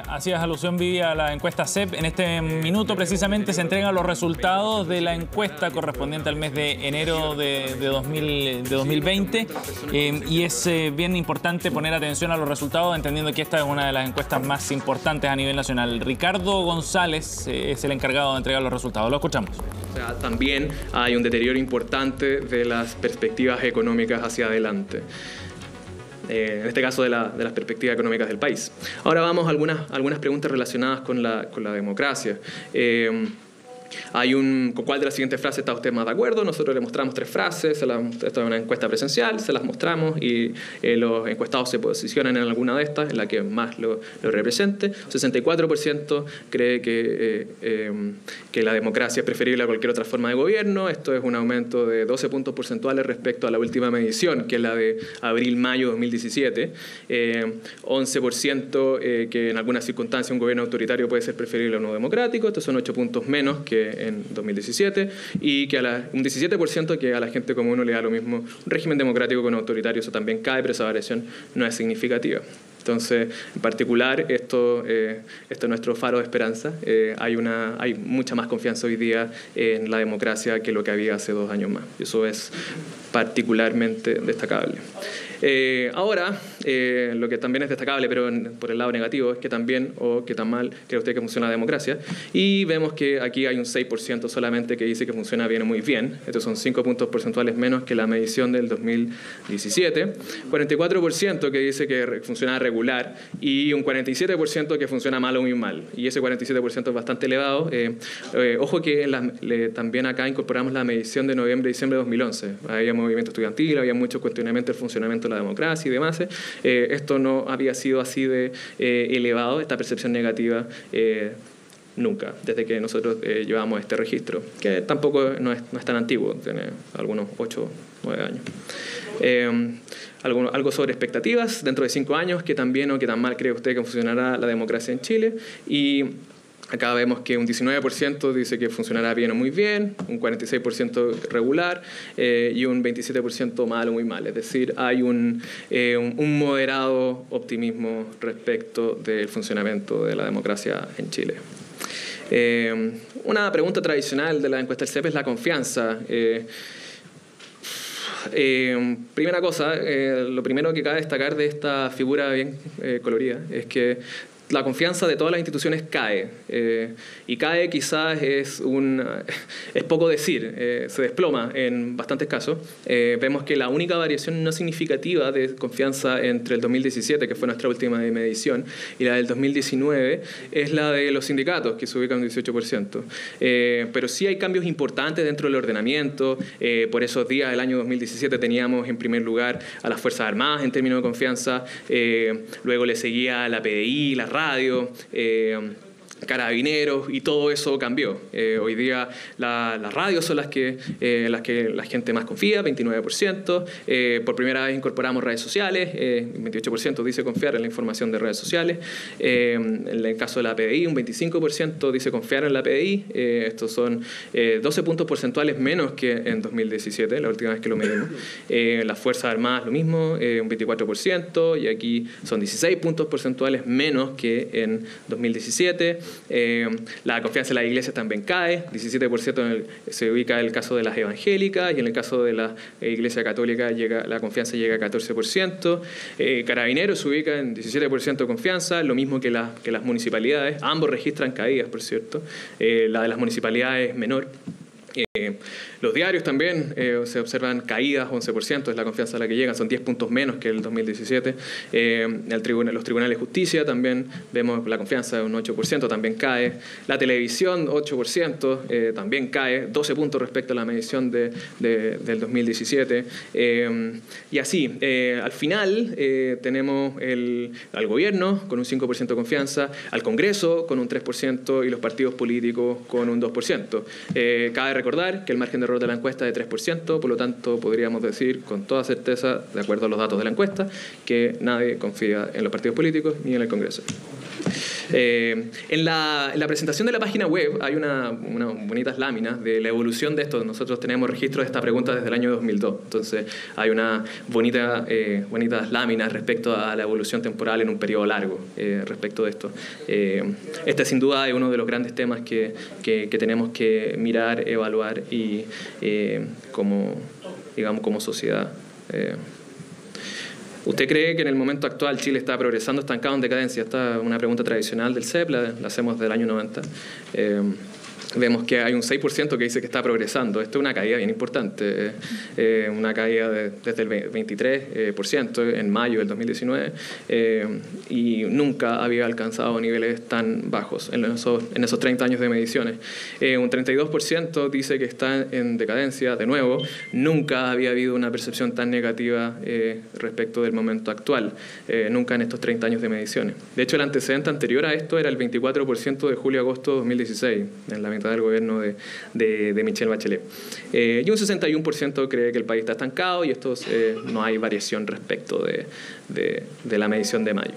Hacías alusión, Vivi, a la encuesta CEP. En este minuto precisamente se entregan los resultados de la encuesta correspondiente al mes de enero de 2020 y es bien importante poner atención a los resultados, entendiendo que esta es una de las encuestas más importantes a nivel nacional. Ricardo González es el encargado de entregar los resultados. Lo escuchamos. También hay un deterioro importante de las perspectivas económicas hacia adelante. En este caso de las perspectivas económicas del país. Ahora vamos a algunas preguntas relacionadas con la democracia. ¿Con cuál de las siguientes frases está usted más de acuerdo? Nosotros le mostramos 3 frases, esto es una encuesta presencial, se las mostramos y los encuestados se posicionan en alguna de estas, en la que más lo represente. 64% cree que la democracia es preferible a cualquier otra forma de gobierno. Esto es un aumento de 12 puntos porcentuales respecto a la última medición, que es la de abril-mayo de 2017. 11% que en algunas circunstancias un gobierno autoritario puede ser preferible a uno democrático. Estos son 8 puntos menos que en 2017, y que un 17% que a la gente común le da lo mismo un régimen democrático con autoritario. Eso también cae, pero esa variación no es significativa. Entonces, en particular, esto es nuestro faro de esperanza. Hay mucha más confianza hoy día en la democracia que lo que había hace 2 años más. Y eso es particularmente destacable. Ahora, lo que también es destacable, pero por el lado negativo, es que también, o que tan mal cree usted que funciona la democracia. Y vemos que aquí hay un 6% solamente que dice que funciona bien o muy bien. Estos son 5 puntos porcentuales menos que la medición del 2017. 44% que dice que funciona regular y un 47% que funciona mal o muy mal. Y ese 47% es bastante elevado. Ojo que también acá incorporamos la medición de noviembre-diciembre de 2011. Había movimiento estudiantil, había mucho cuestionamiento del funcionamiento de la democracia y demás. Esto no había sido así de elevado, esta percepción negativa, nunca, desde que nosotros llevamos este registro, que tampoco no es tan antiguo, tiene algunos 8 o 9 años. Algo sobre expectativas dentro de 5 años, que tan bien o que tan mal cree usted que funcionará la democracia en Chile. Y acá vemos que un 19% dice que funcionará bien o muy bien, un 46% regular y un 27% mal o muy mal. Es decir, hay un moderado optimismo respecto del funcionamiento de la democracia en Chile. Una pregunta tradicional de la encuesta del CEP es la confianza. Primera cosa, lo primero que cabe destacar de esta figura bien colorida es que la confianza de todas las instituciones cae, y cae quizás es poco decir, se desploma en bastantes casos. Vemos que la única variación no significativa de confianza entre el 2017, que fue nuestra última medición, y la del 2019 es la de los sindicatos, que se ubica en un 18%. Pero sí hay cambios importantes dentro del ordenamiento. Por esos días del año 2017 teníamos en primer lugar a las Fuerzas Armadas en términos de confianza, luego le seguía la PDI, la radio, Carabineros, y todo eso cambió. Hoy día las radios son las que la gente más confía, 29%. Por primera vez incorporamos redes sociales, 28% dice confiar en la información de redes sociales. En el caso de la PDI, un 25% dice confiar en la PDI. Estos son 12 puntos porcentuales menos que en 2017, la última vez que lo medimos. Las Fuerzas Armadas lo mismo, un 24%, y aquí son 16 puntos porcentuales menos que en 2017. La confianza en las iglesias también cae, 17% se ubica en el caso de las evangélicas, y en el caso de la iglesia católica la confianza llega a 14%. Carabineros se ubica en 17% de confianza, lo mismo que las municipalidades. Ambos registran caídas, por cierto. La de las municipalidades es menor. Los diarios también se observan caídas, 11% es la confianza a la que llegan, son 10 puntos menos que el 2017. Los tribunales de justicia también vemos la confianza de un 8%, también cae. La televisión, 8%, también cae, 12 puntos respecto a la medición del 2017. Y así, al final tenemos al gobierno con un 5% de confianza, al Congreso con un 3% y los partidos políticos con un 2%. Cabe recordar que el margen de error de la encuesta es de 3%, por lo tanto podríamos decir con toda certeza, de acuerdo a los datos de la encuesta, que nadie confía en los partidos políticos ni en el Congreso. En la presentación de la página web hay unas bonitas láminas de la evolución de esto. Nosotros tenemos registro de esta pregunta desde el año 2002. Entonces hay unas bonitas láminas respecto a la evolución temporal en un periodo largo respecto de esto. Este sin duda es uno de los grandes temas que tenemos que mirar, evaluar y como sociedad. ¿Usted cree que en el momento actual Chile está progresando, estancado, en decadencia? Esta es una pregunta tradicional del CEP, la hacemos del año 90. Vemos que hay un 6% que dice que está progresando. Esto es una caída bien importante, una caída desde el 23% en mayo del 2019 y nunca había alcanzado niveles tan bajos en esos 30 años de mediciones. Un 32% dice que está en decadencia de nuevo. Nunca había habido una percepción tan negativa respecto del momento actual, nunca en estos 30 años de mediciones. De hecho, el antecedente anterior a esto era el 24% de julio-agosto de 2016, en la mitad del gobierno de Michelle Bachelet. Y un 61% cree que el país está estancado y no hay variación respecto de la medición de mayo.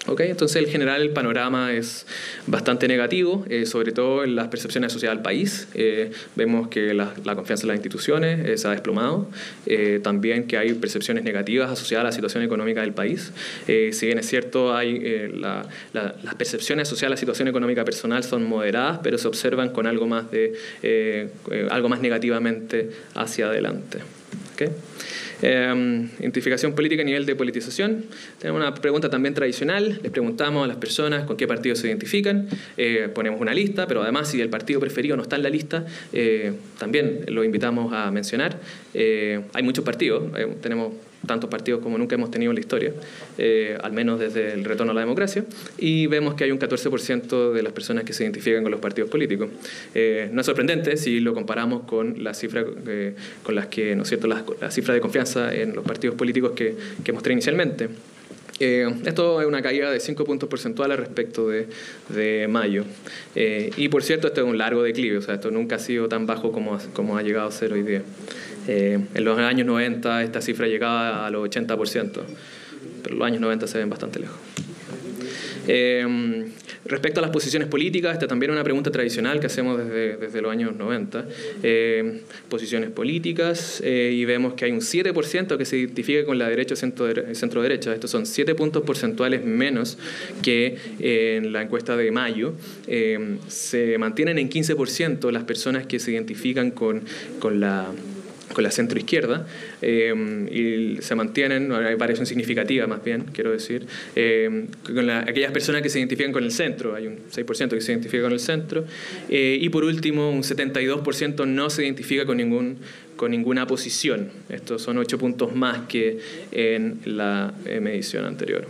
¿Okay? Entonces, en general, el panorama es bastante negativo, sobre todo en las percepciones asociadas al país. Vemos que la confianza en las instituciones se ha desplomado. También que hay percepciones negativas asociadas a la situación económica del país. Si bien es cierto, las percepciones asociadas a la situación económica personal son moderadas, pero se observan con algo más negativamente hacia adelante. ¿Okay? Identificación política a nivel de politización. Tenemos una pregunta también tradicional. Les preguntamos a las personas con qué partido se identifican. Ponemos una lista, pero además si el partido preferido no está en la lista, también lo invitamos a mencionar. Hay muchos partidos. Tenemos tantos partidos como nunca hemos tenido en la historia, al menos desde el retorno a la democracia, y vemos que hay un 14% de las personas que se identifican con los partidos políticos. No es sorprendente si lo comparamos con la cifra con las que, ¿no es cierto?, la cifra de confianza en los partidos políticos que mostré inicialmente. Esto es una caída de 5 puntos porcentuales respecto de mayo. Y por cierto, esto es un largo declive, o sea, esto nunca ha sido tan bajo como ha llegado a ser hoy día. En los años 90 esta cifra llegaba a los 80%, pero los años 90 se ven bastante lejos. Respecto a las posiciones políticas, esta también es una pregunta tradicional que hacemos desde los años 90. Posiciones políticas, y vemos que hay un 7% que se identifica con la derecha o centro-derecha. Estos son 7 puntos porcentuales menos que en la encuesta de mayo. Se mantienen en 15% las personas que se identifican con la centroizquierda, y se mantienen, hay variación significativa más bien, quiero decir, con aquellas personas que se identifican con el centro. Hay un 6% que se identifica con el centro, y por último un 72% no se identifica con ninguna posición. Estos son 8 puntos más que en la medición anterior.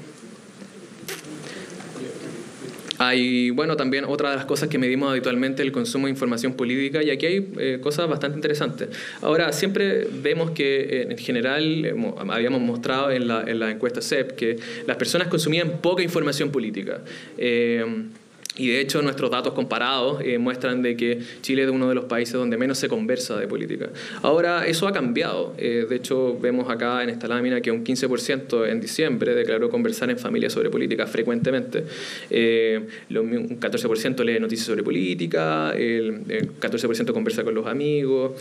Hay, también otra de las cosas que medimos habitualmente, el consumo de información política, y aquí hay cosas bastante interesantes. Ahora, siempre vemos que en general, habíamos mostrado en la encuesta CEP, que las personas consumían poca información política. Y de hecho nuestros datos comparados muestran de que Chile es uno de los países donde menos se conversa de política. Ahora eso ha cambiado. De hecho vemos acá en esta lámina que un 15% en diciembre declaró conversar en familia sobre política frecuentemente. Un 14% lee noticias sobre política, el 14% conversa con los amigos,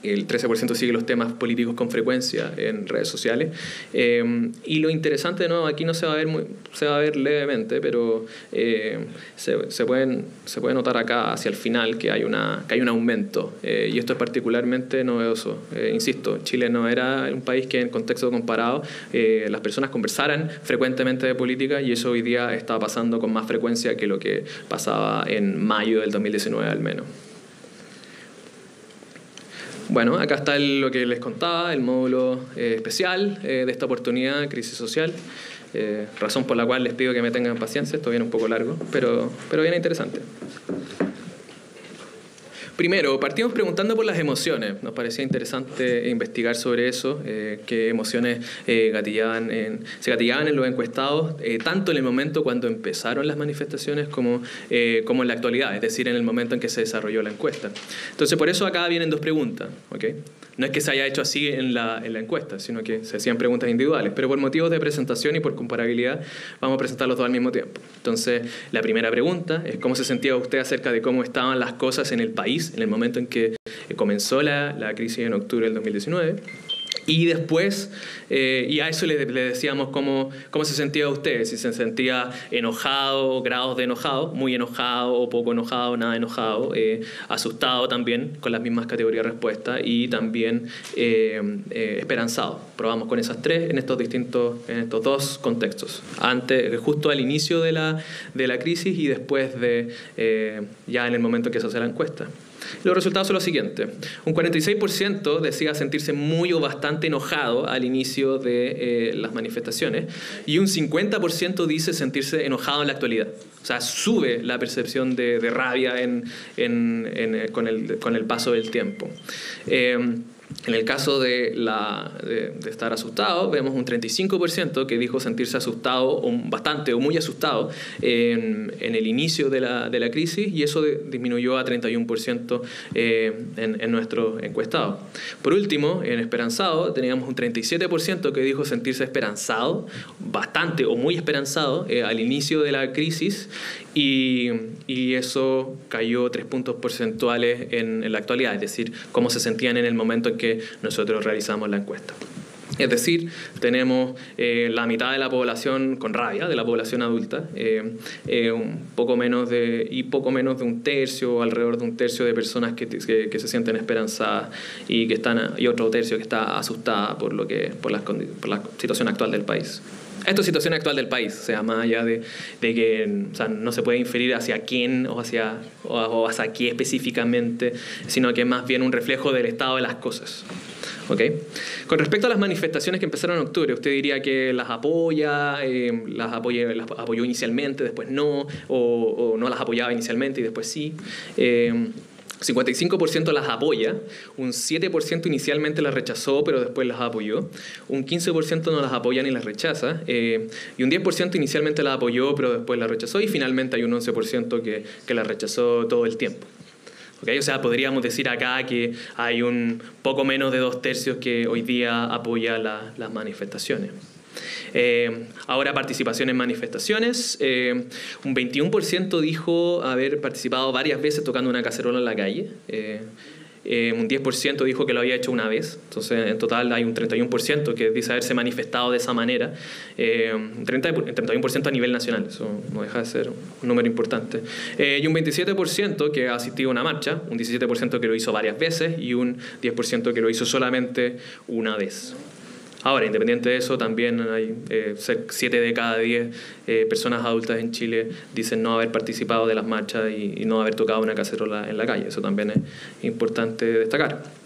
el 13% sigue los temas políticos con frecuencia en redes sociales. Y lo interesante, de nuevo, aquí no se va a ver levemente, pero se puede notar acá hacia el final que hay un aumento. Y esto es particularmente novedoso. Insisto, Chile no era un país que en contexto comparado las personas conversaran frecuentemente de política, y eso hoy día está pasando con más frecuencia que lo que pasaba en mayo del 2019 al menos. Bueno, acá está lo que les contaba, el módulo especial de esta oportunidad, crisis social. Razón por la cual les pido que me tengan paciencia, esto viene un poco largo, pero viene interesante. Primero, partimos preguntando por las emociones. Nos parecía interesante investigar sobre eso, qué emociones se gatillaban en los encuestados, tanto en el momento cuando empezaron las manifestaciones como en la actualidad, es decir, en el momento en que se desarrolló la encuesta. Entonces, por eso acá vienen dos preguntas, ¿okay? No es que se haya hecho así en la encuesta, sino que se hacían preguntas individuales, pero por motivos de presentación y por comparabilidad vamos a presentar los dos al mismo tiempo. Entonces, la primera pregunta es cómo se sentía usted acerca de cómo estaban las cosas en el país en el momento en que comenzó la crisis en octubre del 2019. Y después, y a eso le decíamos cómo se sentía usted, si se sentía enojado, grados de enojado, muy enojado o poco enojado, nada enojado, asustado también, con las mismas categorías de respuesta, y también esperanzado. Probamos con esas tres en estos dos contextos, justo al inicio de la crisis y después ya en el momento en que se hace la encuesta. Los resultados son los siguientes. Un 46% decía sentirse muy o bastante enojado al igual de las manifestaciones, y un 50% dice sentirse enojado en la actualidad. O sea, sube la percepción de rabia con el paso del tiempo. En el caso de estar asustado, vemos un 35% que dijo sentirse asustado, o bastante o muy asustado, en el inicio de la crisis, y eso disminuyó a 31% en nuestro encuestado. Por último, en esperanzado, teníamos un 37% que dijo sentirse esperanzado, bastante o muy esperanzado, al inicio de la crisis, y eso cayó 3 puntos porcentuales en la actualidad, es decir, cómo se sentían en el momento en que nosotros realizamos la encuesta. Es decir, tenemos la mitad de la población con rabia, de la población adulta, poco menos de un tercio, alrededor de un tercio de personas que se sienten esperanzadas y otro tercio que está asustada por la situación actual del país. Esto es situación actual del país, o sea, más allá de que, o sea, no se puede inferir hacia quién o hacia qué específicamente, sino que es más bien un reflejo del estado de las cosas. ¿Okay? Con respecto a las manifestaciones que empezaron en octubre, ¿usted diría que las las apoyó inicialmente, después no, o no las apoyaba inicialmente y después sí? 55% las apoya, un 7% inicialmente las rechazó pero después las apoyó, un 15% no las apoya ni las rechaza, y un 10% inicialmente las apoyó pero después las rechazó, y finalmente hay un 11% que las rechazó todo el tiempo. ¿Okay? O sea, podríamos decir acá que hay un poco menos de 2/3 que hoy día apoya las manifestaciones. Ahora, participación en manifestaciones. Un 21% dijo haber participado varias veces tocando una cacerola en la calle. Un 10% dijo que lo había hecho una vez. Entonces, en total hay un 31% que dice haberse manifestado de esa manera. Un 31% a nivel nacional. Eso no deja de ser un número importante. Y un 27% que ha asistido a una marcha. Un 17% que lo hizo varias veces. Y un 10% que lo hizo solamente una vez. Ahora, independiente de eso, también hay 7 de cada 10 personas adultas en Chile dicen no haber participado de las marchas y no haber tocado una cacerola en la calle. Eso también es importante destacar.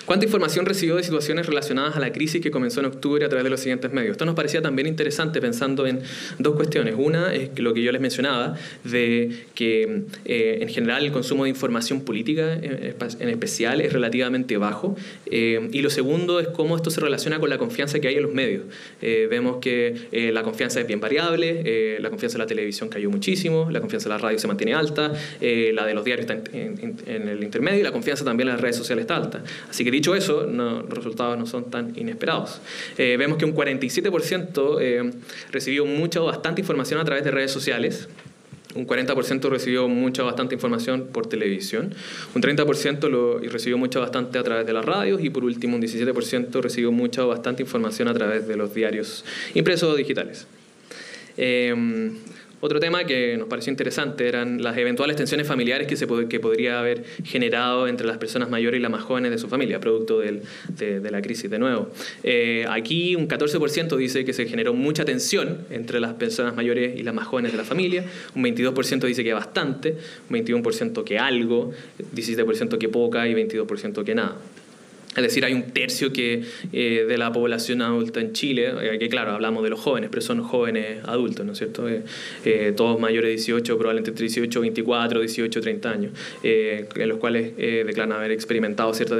¿Cuánta información recibió de situaciones relacionadas a la crisis que comenzó en octubre a través de los siguientes medios? Esto nos parecía también interesante pensando en dos cuestiones. Una es lo que yo les mencionaba, de que en general el consumo de información política en especial es relativamente bajo. Y lo segundo es cómo esto se relaciona con la confianza que hay en los medios. Vemos que la confianza es bien variable, la confianza en la televisión cayó muchísimo, la confianza en la radio se mantiene alta, la de los diarios está en el intermedio, y la confianza también en las redes sociales está alta. Así que dicho eso, los resultados no son tan inesperados. Vemos que un 47% recibió mucha o bastante información a través de redes sociales. Un 40% recibió mucha o bastante información por televisión. Un 30% recibió mucha o bastante a través de las radios. Y por último, un 17% recibió mucha o bastante información a través de los diarios impresos o digitales. Otro tema que nos pareció interesante eran las eventuales tensiones familiares que podría haber generado entre las personas mayores y las más jóvenes de su familia, producto de la crisis de nuevo. Aquí un 14% dice que se generó mucha tensión entre las personas mayores y las más jóvenes de la familia, un 22% dice que bastante, un 21% que algo, 17% que poca y 22% que nada. Es decir, hay un tercio de la población adulta en Chile, que claro, hablamos de los jóvenes, pero son jóvenes adultos, ¿no es cierto? Todos mayores de 18, probablemente entre 18, 24, 18, 30 años, en los cuales declaran haber experimentado ciertas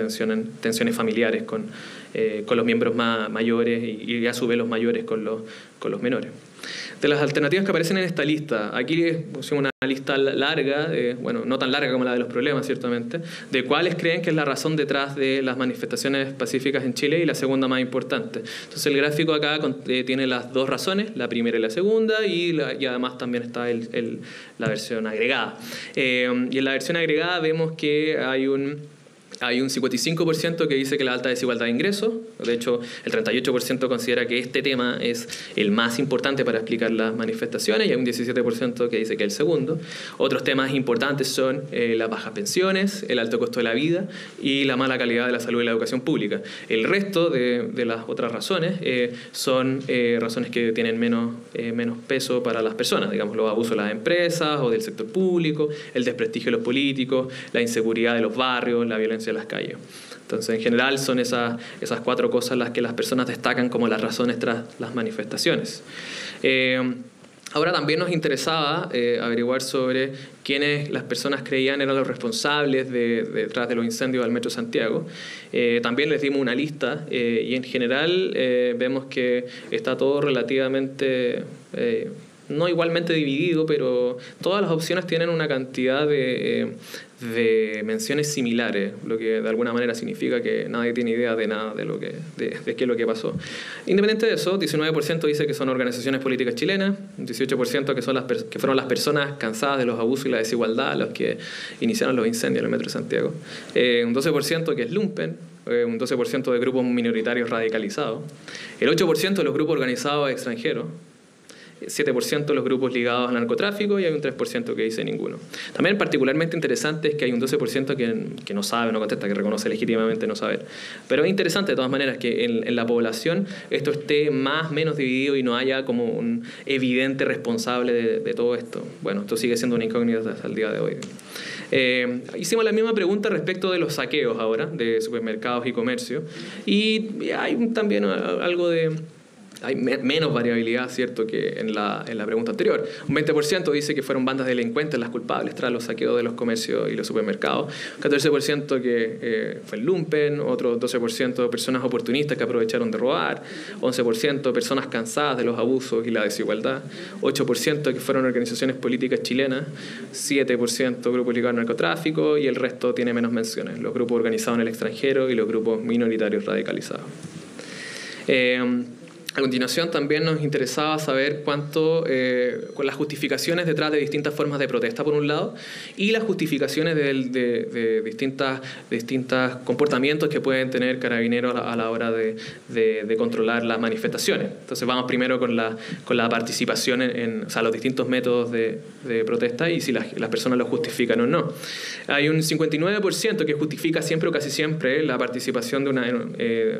tensiones familiares con los miembros mayores y a su vez los mayores con los menores. De las alternativas que aparecen en esta lista, aquí pusimos una lista larga, bueno, no tan larga como la de los problemas, ciertamente, de cuáles creen que es la razón detrás de las manifestaciones pacíficas en Chile y la segunda más importante. Entonces el gráfico acá tiene las dos razones, la primera y la segunda, y además también está la versión agregada. Y en la versión agregada vemos que hay un 55% que dice que la alta desigualdad de ingresos. De hecho, el 38% considera que este tema es el más importante para explicar las manifestaciones, y hay un 17% que dice que es el segundo. Otros temas importantes son las bajas pensiones, el alto costo de la vida y la mala calidad de la salud y la educación pública. El resto de las otras razones son razones que tienen menos peso para las personas, digamos, los abusos de las empresas o del sector público, el desprestigio de los políticos, la inseguridad de los barrios, la violencia de las calles. Entonces, en general, son esas cuatro cosas las que las personas destacan como las razones tras las manifestaciones. Ahora también nos interesaba averiguar sobre quiénes las personas creían eran los responsables detrás de los incendios del Metro Santiago. También les dimos una lista y en general vemos que está todo relativamente... no igualmente dividido, pero todas las opciones tienen una cantidad de menciones similares, lo que de alguna manera significa que nadie tiene idea de nada de qué es lo que pasó. Independiente de eso, 19% dice que son organizaciones políticas chilenas, 18% que fueron las personas cansadas de los abusos y la desigualdad los que iniciaron los incendios en el Metro de Santiago, un 12% que es lumpen, un 12% de grupos minoritarios radicalizados, el 8% de los grupos organizados extranjeros, 7% de los grupos ligados al narcotráfico y hay un 3% que dice ninguno. También particularmente interesante es que hay un 12% que no sabe, no contesta, que reconoce legítimamente no saber. Pero es interesante de todas maneras que en la población esto esté más o menos dividido y no haya como un evidente responsable de todo esto. Bueno, esto sigue siendo una incógnita hasta el día de hoy. Hicimos la misma pregunta respecto de los saqueos ahora, de supermercados y comercio, y hay también algo de... Hay menos variabilidad, ¿cierto?, que en la pregunta anterior. Un 20% dice que fueron bandas delincuentes las culpables tras los saqueos de los comercios y los supermercados. Un 14% que fue el lumpen. Otro 12% personas oportunistas que aprovecharon de robar. 11% personas cansadas de los abusos y la desigualdad. 8% que fueron organizaciones políticas chilenas. 7% grupos ligados al narcotráfico. Y el resto tiene menos menciones. Los grupos organizados en el extranjero y los grupos minoritarios radicalizados. A continuación también nos interesaba saber cuánto con las justificaciones detrás de distintas formas de protesta por un lado y las justificaciones de distintos comportamientos que pueden tener carabineros a la hora de controlar las manifestaciones. Entonces vamos primero con la participación o sea, los distintos métodos de protesta y si las personas lo justifican o no. Hay un 59% que justifica siempre o casi siempre la participación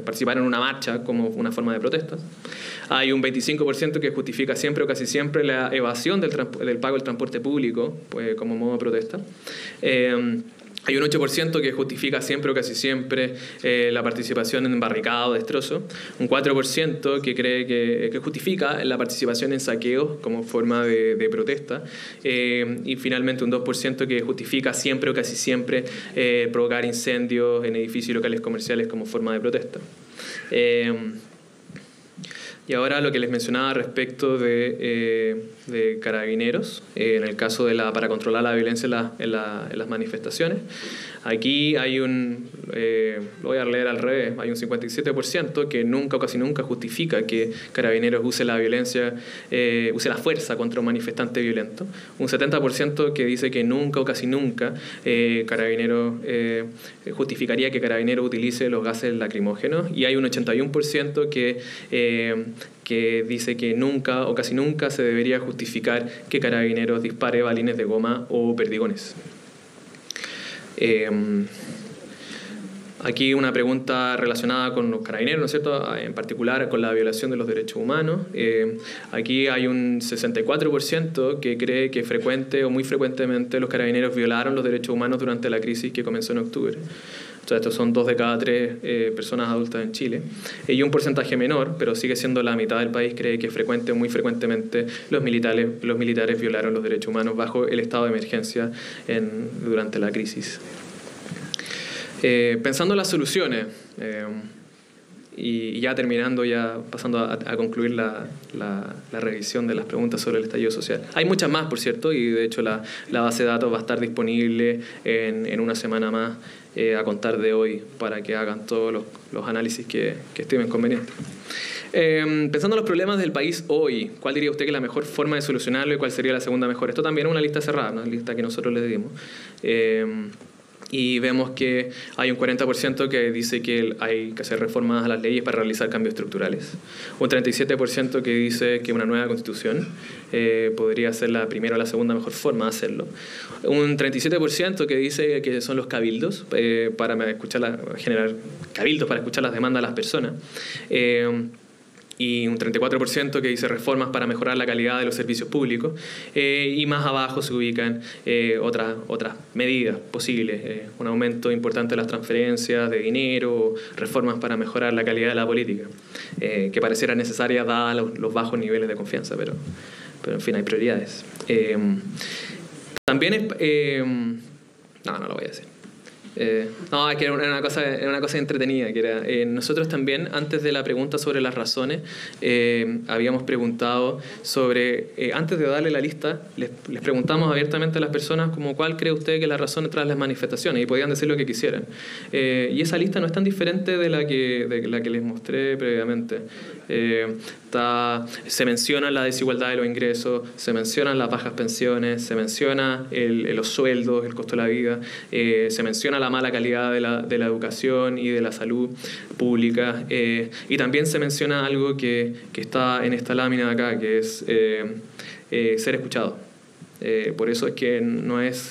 participar en una marcha como una forma de protesta. Hay un 25% que justifica siempre o casi siempre la evasión del pago del transporte público pues, como modo de protesta. Hay un 8% que justifica siempre o casi siempre la participación en barricada o destrozo. Un 4% que cree que justifica la participación en saqueos como forma de protesta. Y finalmente un 2% que justifica siempre o casi siempre provocar incendios en edificios y locales comerciales como forma de protesta. Y ahora lo que les mencionaba respecto de carabineros, en el caso para controlar la violencia en las manifestaciones. Aquí hay lo voy a leer al revés, hay un 57% que nunca o casi nunca justifica que carabineros use la violencia, use la fuerza contra un manifestante violento. Un 70% que dice que nunca o casi nunca carabineros justificaría que carabineros utilice los gases lacrimógenos. Y hay un 81% que dice que nunca o casi nunca se debería justificar que carabineros dispare balines de goma o perdigones. Aquí una pregunta relacionada con los carabineros, ¿no es cierto?, en particular con la violación de los derechos humanos. Aquí hay un 64% que cree que frecuente o muy frecuentemente los carabineros violaron los derechos humanos durante la crisis que comenzó en octubre. Entonces, estos son 2 de cada 3 personas adultas en Chile. Y un porcentaje menor, pero sigue siendo la mitad del país, cree que muy frecuentemente los militares violaron los derechos humanos bajo el estado de emergencia durante la crisis. Pensando en las soluciones, y ya terminando, ya pasando a concluir la revisión de las preguntas sobre el estallido social. Hay muchas más, por cierto, y de hecho la base de datos va a estar disponible en una semana más a contar de hoy para que hagan todos los análisis que estimen convenientes. Pensando en los problemas del país hoy, ¿cuál diría usted que es la mejor forma de solucionarlo y cuál sería la segunda mejor? Esto también es una lista cerrada, una lista que nosotros le dimos. Y vemos que hay un 40% que dice que hay que hacer reformas a las leyes para realizar cambios estructurales. Un 37% que dice que una nueva constitución podría ser la primera o la segunda mejor forma de hacerlo. Un 37% que dice que son los cabildos para generar cabildos para escuchar las demandas de las personas. Y un 34% que dice reformas para mejorar la calidad de los servicios públicos, y más abajo se ubican otras medidas posibles, un aumento importante de las transferencias de dinero, reformas para mejorar la calidad de la política, que pareciera necesaria dadas los bajos niveles de confianza, pero en fin, hay prioridades. También no lo voy a decir. No, es que era una cosa entretenida, que era, nosotros también, antes de la pregunta sobre las razones, habíamos preguntado sobre, antes de darle la lista, les preguntamos abiertamente a las personas como cuál cree usted que es la razón tras las manifestaciones, y podían decir lo que quisieran. Y esa lista no es tan diferente de la que les mostré previamente. Se menciona la desigualdad de los ingresos, se mencionan las bajas pensiones, se menciona los sueldos, el costo de la vida, se menciona la mala calidad de la educación y de la salud pública, y también se menciona algo que está en esta lámina de acá, que es ser escuchado. Por eso es que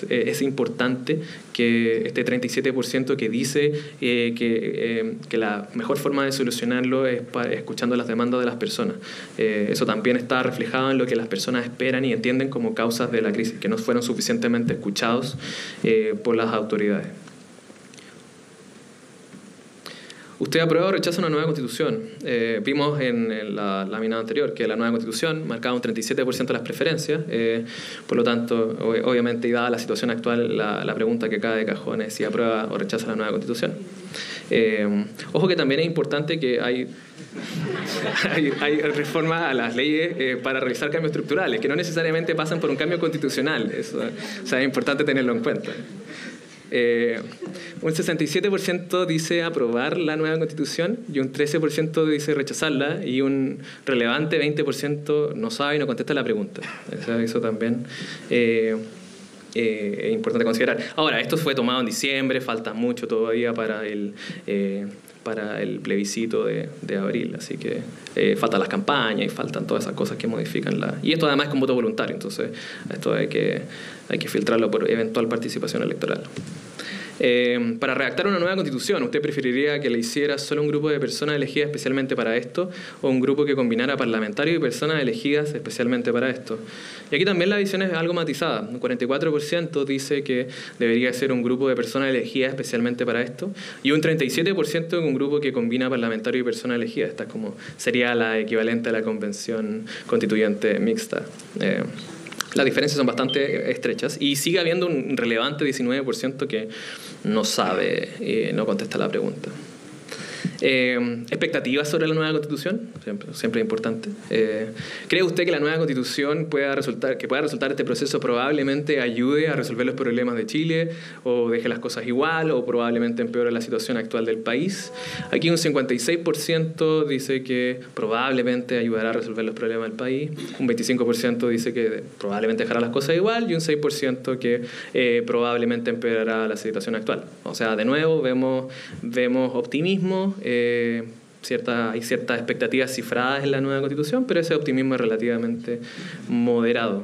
es importante que este 37% que dice que la mejor forma de solucionarlo es escuchando las demandas de las personas. Eso también está reflejado en lo que las personas esperan y entienden como causas de la crisis, que no fueron suficientemente escuchados por las autoridades. ¿Usted aprueba o rechaza una nueva constitución? Vimos en la lámina anterior que la nueva constitución marcaba un 37% de las preferencias, por lo tanto, obviamente, y dada la situación actual, la pregunta que cae de cajón es si aprueba o rechaza la nueva constitución. Ojo que también es importante que hay reformas a las leyes para realizar cambios estructurales, que no necesariamente pasan por un cambio constitucional. Eso, es importante tenerlo en cuenta. Un 67% dice aprobar la nueva constitución y un 13% dice rechazarla, y un relevante 20% no sabe y no contesta la pregunta. Eso también es importante considerar. Ahora, esto fue tomado en diciembre, falta mucho todavía para el plebiscito de abril, así que faltan las campañas y faltan todas esas cosas que modifican y esto además es con voto voluntario, entonces esto hay que filtrarlo por eventual participación electoral. Para redactar una nueva constitución, ¿usted preferiría que la hiciera solo un grupo de personas elegidas especialmente para esto, o un grupo que combinara parlamentarios y personas elegidas especialmente para esto? Y aquí también la visión es algo matizada. Un 44% dice que debería ser un grupo de personas elegidas especialmente para esto, y un 37% un grupo que combina parlamentarios y personas elegidas. Esta sería la equivalente a la convención constituyente mixta. Las diferencias son bastante estrechas y sigue habiendo un relevante 19% que no sabe y no contesta la pregunta. ¿Expectativas sobre la nueva constitución? Siempre es importante. ¿Cree usted que la nueva constitución pueda resultar este proceso probablemente ayude a resolver los problemas de Chile, o deje las cosas igual, o probablemente empeore la situación actual del país? Aquí un 56% dice que probablemente ayudará a resolver los problemas del país, un 25% dice que probablemente dejará las cosas igual, y un 6% que probablemente empeorará la situación actual. O sea, de nuevo vemos optimismo. Hay ciertas expectativas cifradas en la nueva constitución, pero ese optimismo es relativamente moderado.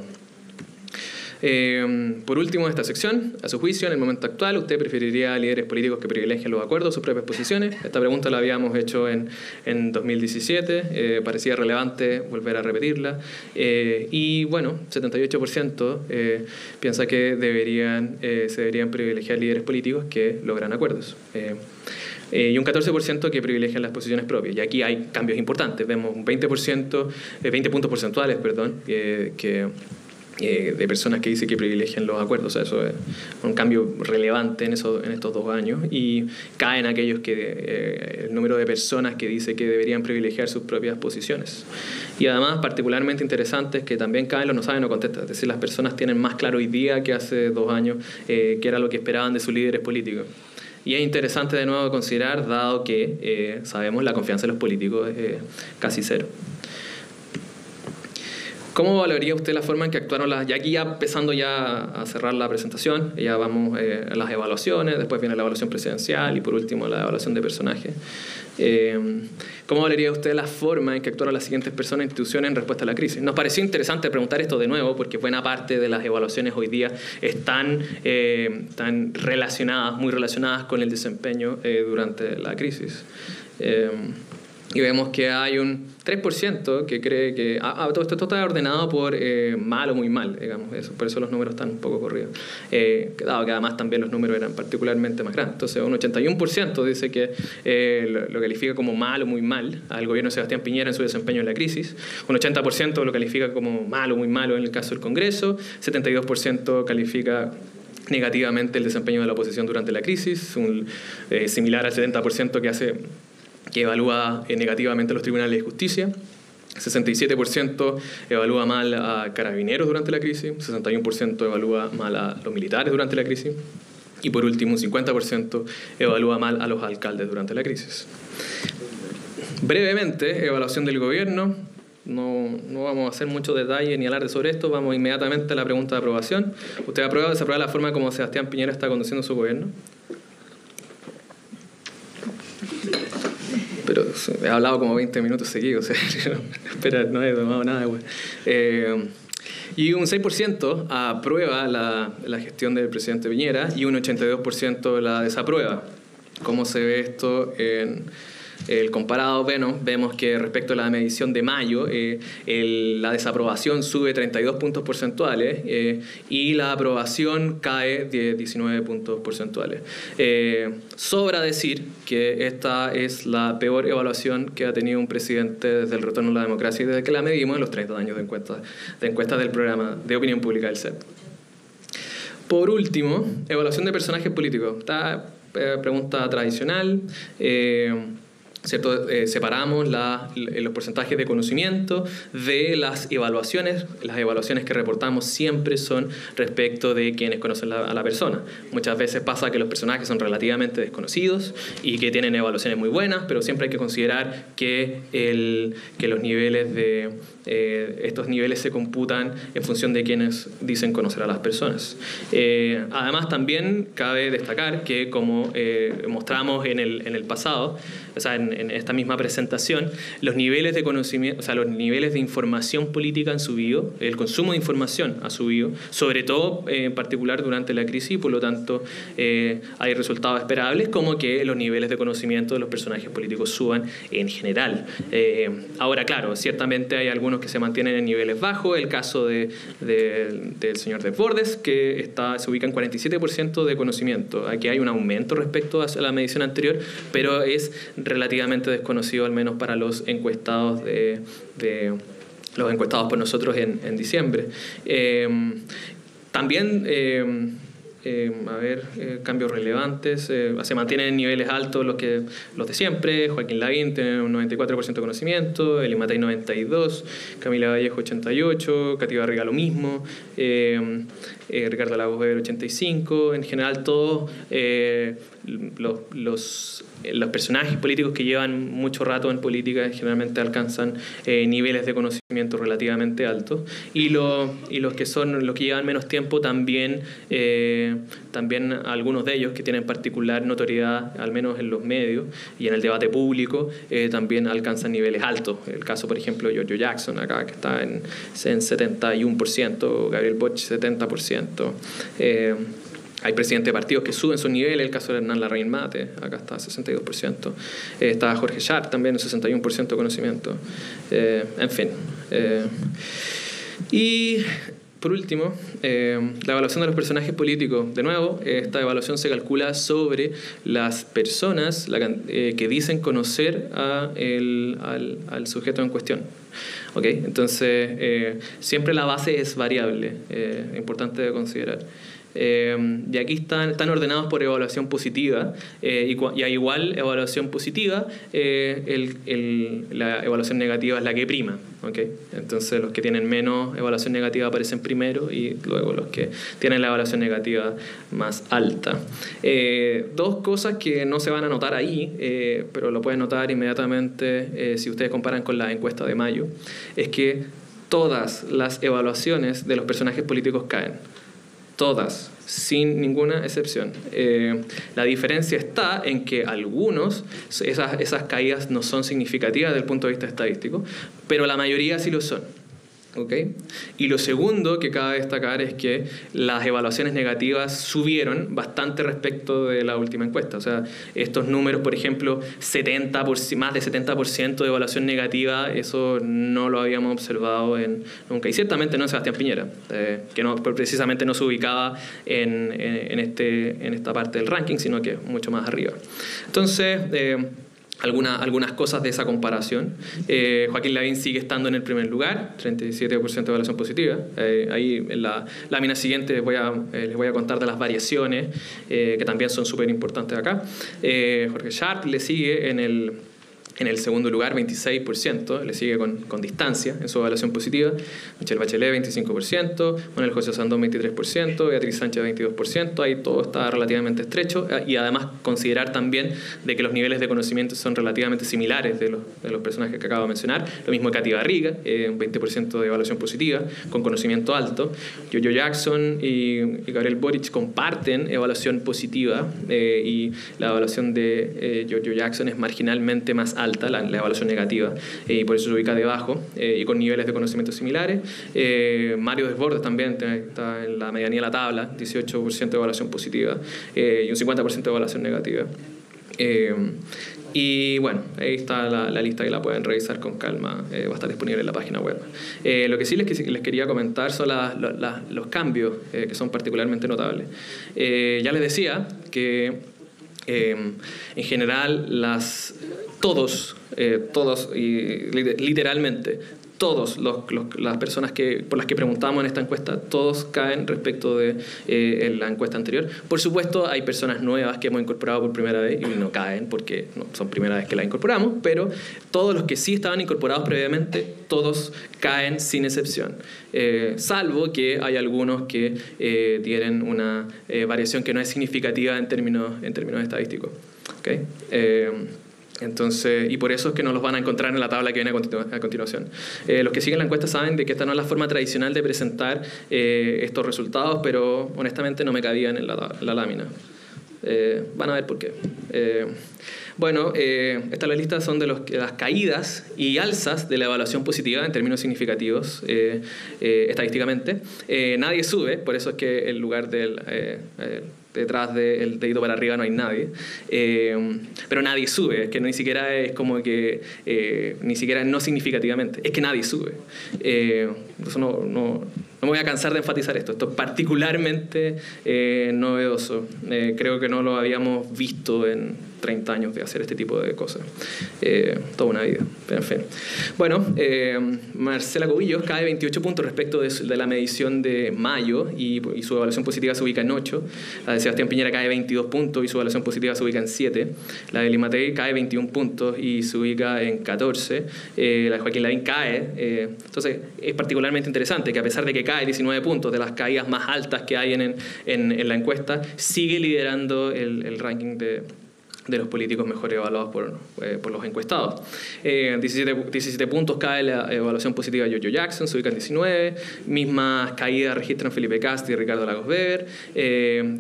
Por último, esta sección, a su juicio, en el momento actual, ¿usted preferiría líderes políticos que privilegien los acuerdos, sus propias posiciones? Esta pregunta la habíamos hecho en 2017, parecía relevante volver a repetirla. Y bueno, 78% piensa que se deberían privilegiar líderes políticos que logran acuerdos. Y un 14% que privilegian las posiciones propias. Y aquí hay cambios importantes. Vemos un 20 puntos porcentuales, de personas que dicen que privilegian los acuerdos. O sea, eso es un cambio relevante en estos 2 años. Y caen aquellos el número de personas que dice que deberían privilegiar sus propias posiciones. Y además, particularmente interesante, es que también caen los no saben, no contestan. Es decir, las personas tienen más claro hoy día que hace 2 años que era lo que esperaban de sus líderes políticos. Y es interesante de nuevo considerar, dado que sabemos la confianza de los políticos es casi cero. ¿Cómo valoraría usted la forma en que actuaron ya aquí, ya empezando ya a cerrar la presentación, ya vamos a las evaluaciones, después viene la evaluación presidencial y por último la evaluación de personaje? ¿Cómo valoraría usted la forma en que actuaron las siguientes personas e instituciones en respuesta a la crisis? Nos pareció interesante preguntar esto de nuevo porque buena parte de las evaluaciones hoy día están relacionadas, muy relacionadas con el desempeño durante la crisis. Y vemos que hay un 3% que cree que todo esto está ordenado por mal o muy mal, digamos, eso, por eso los números están un poco corridos. Dado que además también los números eran particularmente más grandes. Entonces, un 81% dice que lo califica como mal o muy mal al gobierno de Sebastián Piñera en su desempeño en la crisis. Un 80% lo califica como malo o muy malo en el caso del Congreso. 72% califica negativamente el desempeño de la oposición durante la crisis, similar al 70% que evalúa negativamente a los tribunales de justicia. 67% evalúa mal a carabineros durante la crisis, 61% evalúa mal a los militares durante la crisis y por último un 50% evalúa mal a los alcaldes durante la crisis. Brevemente, evaluación del gobierno. No vamos a hacer mucho detalle ni hablar sobre esto, vamos inmediatamente a la pregunta de aprobación. ¿Usted aprueba o desaprueba la forma como Sebastián Piñera está conduciendo su gobierno? Pero he hablado como 20 minutos seguidos, espera, no he tomado nada, güey. Y un 6% aprueba la gestión del presidente Piñera y un 82% la desaprueba. ¿Cómo se ve esto en el comparado? Bueno, vemos que respecto a la medición de mayo, la desaprobación sube 32 puntos porcentuales y la aprobación cae de 19 puntos porcentuales. Sobra decir que esta es la peor evaluación que ha tenido un presidente desde el retorno a la democracia y desde que la medimos en los 30 años de encuestas del programa de opinión pública del CEP. Por último, evaluación de personajes políticos. Esta pregunta tradicional. ¿Cierto? Separamos los porcentajes de conocimiento de las evaluaciones. Las evaluaciones que reportamos siempre son respecto de quienes conocen a la persona. Muchas veces pasa que los personajes son relativamente desconocidos y que tienen evaluaciones muy buenas, pero siempre hay que considerar que los niveles estos niveles se computan en función de quienes dicen conocer a las personas. Además, también cabe destacar que, como mostramos en el pasado, o sea, en esta misma presentación, los niveles de conocimiento, o sea, los niveles de información política han subido, el consumo de información ha subido, sobre todo en particular durante la crisis, y por lo tanto hay resultados esperables como que los niveles de conocimiento de los personajes políticos suban en general. Ahora, claro, ciertamente hay algunos que se mantienen en niveles bajos, el caso del señor Desbordes, que se ubica en 47% de conocimiento. Aquí hay un aumento respecto a la medición anterior, pero es relativamente desconocido, al menos para los encuestados los encuestados por nosotros en diciembre. También cambios relevantes, se mantienen en niveles altos los de siempre. Joaquín Lavín tiene un 94% de conocimiento, Eli Matei 92%, Camila Vallejo 88%, Cati Barriga lo mismo, Ricardo Lagos Weber 85%. En general todos los personajes políticos que llevan mucho rato en política generalmente alcanzan niveles de conocimiento relativamente altos, y los que llevan menos tiempo también algunos de ellos que tienen particular notoriedad, al menos en los medios y en el debate público, también alcanzan niveles altos. El caso, por ejemplo, de Giorgio Jackson acá, que está en 71%, Gabriel Boric 70%. Hay presidentes de partidos que suben sus niveles, el caso de Hernán Larraín Mate, acá está 62%. Está Jorge Sharp también, 61% de conocimiento. En fin. Y por último, la evaluación de los personajes políticos. De nuevo, esta evaluación se calcula sobre las personas que dicen conocer al sujeto en cuestión. ¿Okay? Entonces, siempre la base es variable, importante de considerar. Y aquí están ordenados por evaluación positiva, y a igual evaluación positiva, la evaluación negativa es la que prima. ¿Okay? Entonces los que tienen menos evaluación negativa aparecen primero, y luego los que tienen la evaluación negativa más alta. Dos cosas que no se van a notar ahí, pero lo pueden notar inmediatamente si ustedes comparan con la encuesta de mayo, es que todas las evaluaciones de los personajes políticos caen. Todas, sin ninguna excepción. La diferencia está en que algunos, esas caídas no son significativas desde el punto de vista estadístico, pero la mayoría sí lo son. ¿Okay? Y lo segundo que cabe destacar es que las evaluaciones negativas subieron bastante respecto de la última encuesta. O sea, estos números, por ejemplo, más de 70% de evaluación negativa, eso no lo habíamos observado nunca. Y ciertamente no en Sebastián Piñera, que precisamente no se ubicaba en esta parte del ranking, sino que mucho más arriba. Entonces, algunas cosas de esa comparación. Joaquín Lavín sigue estando en el primer lugar, 37% de evaluación positiva. Ahí en la lámina siguiente les voy a contar de las variaciones, que también son súper importantes acá. Jorge Sharp le sigue en el segundo lugar, 26%, le sigue con distancia en su evaluación positiva. Michelle Bachelet, 25%, Manuel José Sandón, 23%, Beatriz Sánchez, 22%. Ahí todo está relativamente estrecho, y además considerar también de que los niveles de conocimiento son relativamente similares de los personajes que acabo de mencionar. Lo mismo que Katy Barriga, un 20% de evaluación positiva, con conocimiento alto. Giorgio Jackson y Gabriel Boric comparten evaluación positiva, y la evaluación de Giorgio Jackson es marginalmente más alta, la evaluación negativa, y por eso se ubica debajo, y con niveles de conocimiento similares. Mario Desbordes también está en la medianía de la tabla, 18% de evaluación positiva, y un 50% de evaluación negativa. Y bueno, ahí está la lista, que la pueden revisar con calma, va a estar disponible en la página web. Lo que sí les quería comentar son los cambios, que son particularmente notables. Ya les decía que en general todos y literalmente todas las personas por las que preguntamos en esta encuesta, todos caen respecto de la encuesta anterior. Por supuesto, hay personas nuevas que hemos incorporado por primera vez y no caen porque no son primera vez que la incorporamos, pero todos los que sí estaban incorporados previamente, todos caen sin excepción, salvo que hay algunos que tienen una variación que no es significativa en términos estadísticos. ¿Okay? Entonces, y por eso es que no los van a encontrar en la tabla que viene a continuación. Los que siguen la encuesta saben de que esta no es la forma tradicional de presentar estos resultados, pero honestamente no me cabían en la lámina. Van a ver por qué. Esta la lista son de las caídas y alzas de la evaluación positiva en términos significativos, estadísticamente. Nadie sube, por eso es que el lugar detrás del dedito para arriba no hay nadie, pero nadie sube, es que ni siquiera es como que ni siquiera no significativamente, es que nadie sube. Eso no me voy a cansar de enfatizar esto es particularmente novedoso. Creo que no lo habíamos visto en 30 años de hacer este tipo de cosas. Toda una vida, pero en fin. Bueno, Marcela Cubillos cae 28 puntos respecto de la medición de mayo y su evaluación positiva se ubica en 8. La de Sebastián Piñera cae 22 puntos y su evaluación positiva se ubica en 7. La de Liz Matei cae 21 puntos y se ubica en 14. La de Joaquín Lavín cae. Entonces, es particularmente interesante que a pesar de que cae 19 puntos, de las caídas más altas que hay en la encuesta, sigue liderando el ranking de los políticos mejor evaluados por los encuestados. 17 puntos cae la evaluación positiva de Giorgio Jackson, se ubica en 19. Mismas caídas registran Felipe Cast y Ricardo Lagos Weber.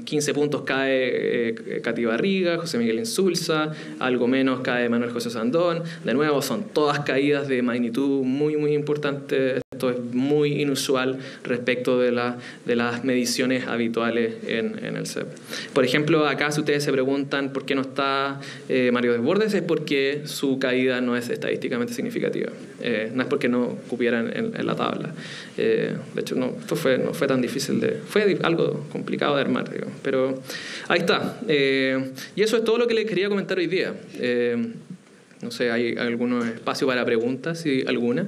15 puntos cae Katy Barriga, José Miguel Insulza. Algo menos cae Manuel José Sandón. De nuevo, son todas caídas de magnitud muy, muy importante. Esto es muy inusual respecto de las mediciones habituales en el CEP. Por ejemplo, acá si ustedes se preguntan por qué no está Mario Desbordes, es porque su caída no es estadísticamente significativa. No es porque no cupieran en la tabla. De hecho, esto no fue tan difícil fue algo complicado de armar, digamos, pero ahí está. Y eso es todo lo que les quería comentar hoy día. No sé, ¿hay algún espacio para preguntas? Si alguna.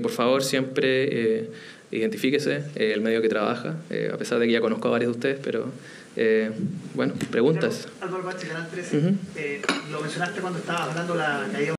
Por favor, siempre identifíquese el medio que trabaja, a pesar de que ya conozco a varios de ustedes, pero bueno, preguntas. Álvaro Bache, Canal 13. Lo mencionaste cuando estabas hablando de la caída